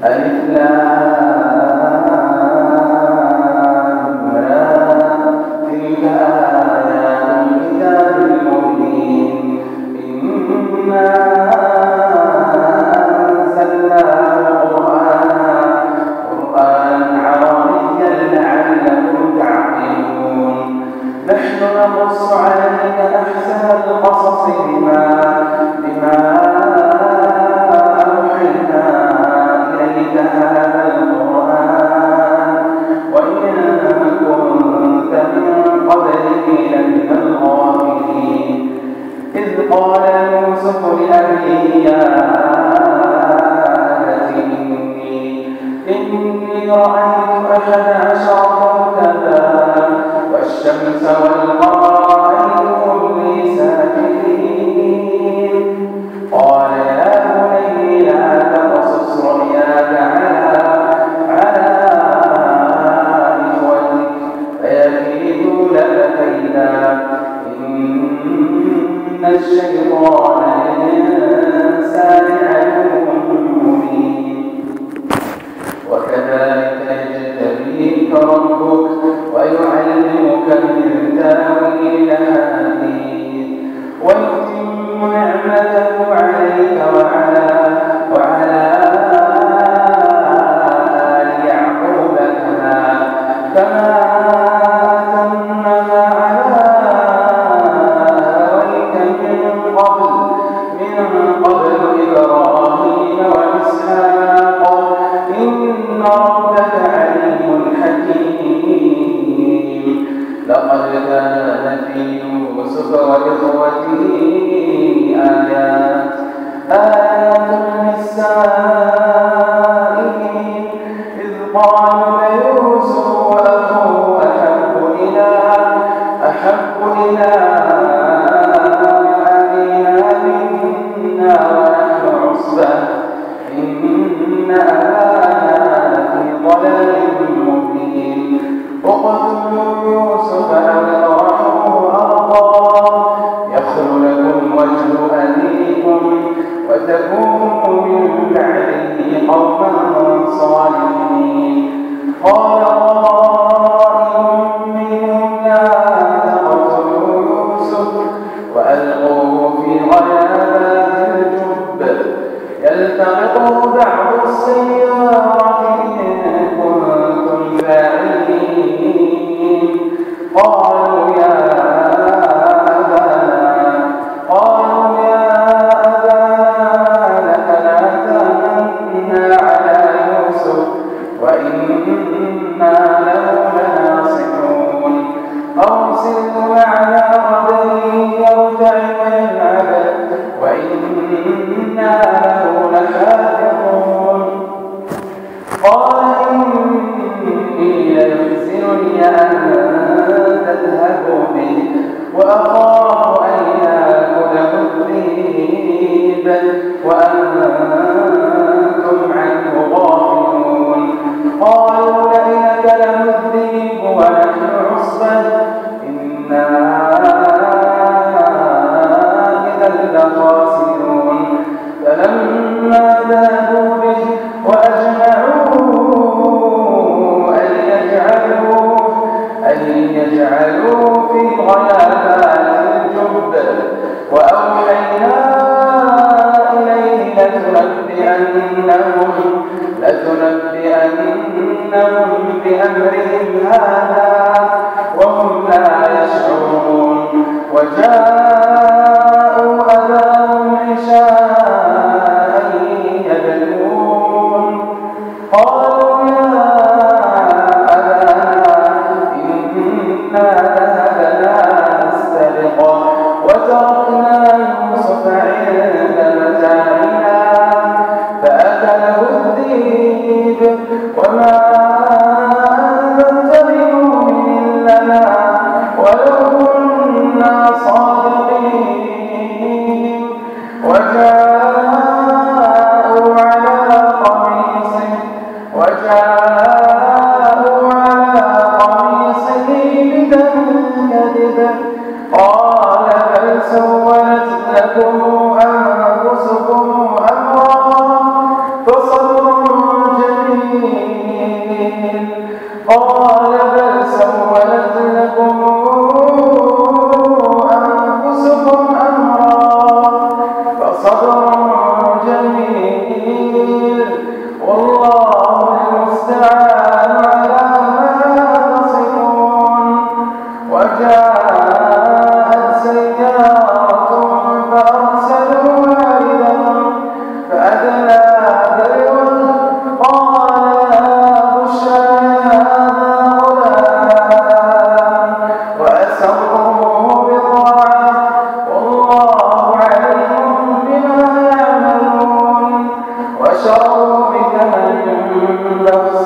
ألف لام را تلك آيات الكتاب المبين إنا أنزلناه قرآنا عربيا لعلكم تعقلون نحن نقص عليك أحسن القصص بما أوحينا إليك هذا القرآن وإن كنت من قبله لمن الغافلين إذ قال يوسف لأبيه يا أبت إني رأيت 11 كوكبا والشمس والقمر رأيتهم لي ساجدين قال يا بني لا تقصص رؤياك على إخوتك فيكيدوا لك كيدا إن الشيطان للإنسان عدو مبين وكذلك يجتبيك ربك ويعلمك من تأويل الأحاديث ويتم نعمته عليك وعلى آل يعقوب كما أتمها على أبويك من قبل إبراهيم وإسحاق إن ربك عليم حكيم لقد كان في يوسف وإخوته آيات للسائلين إذ قالوا ليوسف وأخوه أحب إلى أبينا منا ونحن عصبة إن أبانا لفي ضلال مبين اقتلوا يوسف أو اطرحوه أرضا يخل لكم وجه أبيكم وتكونوا من بعده قوما صالحين قال قائل منهم لا تقتلوا يوسف وألقوه في غيابات الجب يلتقطه بعض السيارة إن كنتم فاعلين قالوا يا أبانا لك لا تأمنا على يوسف وإنا له لناصحون أرسله معنا غدا يرتع ويلعب وإنا له لحافظون قال إني ليحزنني أن تذهبوا به وأخاف أن يأكله الذئب وأنتم عنه غافلون قالوا لئن أكله الذئب ونحن عصبة إنا إذا لخاسرون فلما ذهبوا به وأجمعوا أن يجعلوا في غيابات الجب وأوحينا إليه لتنبئنهم بأمرهم هذا وهم لا يشعرون وجاءوا أباهم عشاء يبكون قالوا يا أبانا إنا ذهبنا نستبق وتركنا يوسف عند متاعنا فأكله الذئب وما أنت بمؤمن لنا ولو كنا صادقين وجاءوا على قميصه بدم كذب قال بل سولت لكم أنفسكم أمرا فصبر قال بل سولت لكم أنفسكم أمرا فصبر جميل والله المستعان على ما تصفون. وجاءت سيارة فأرسلوا واردهم فأدلى دلوه قال يا بشرى هذا غلام وأسروه بضاعة والله عليم بما يعملون وشروا بثمن بخس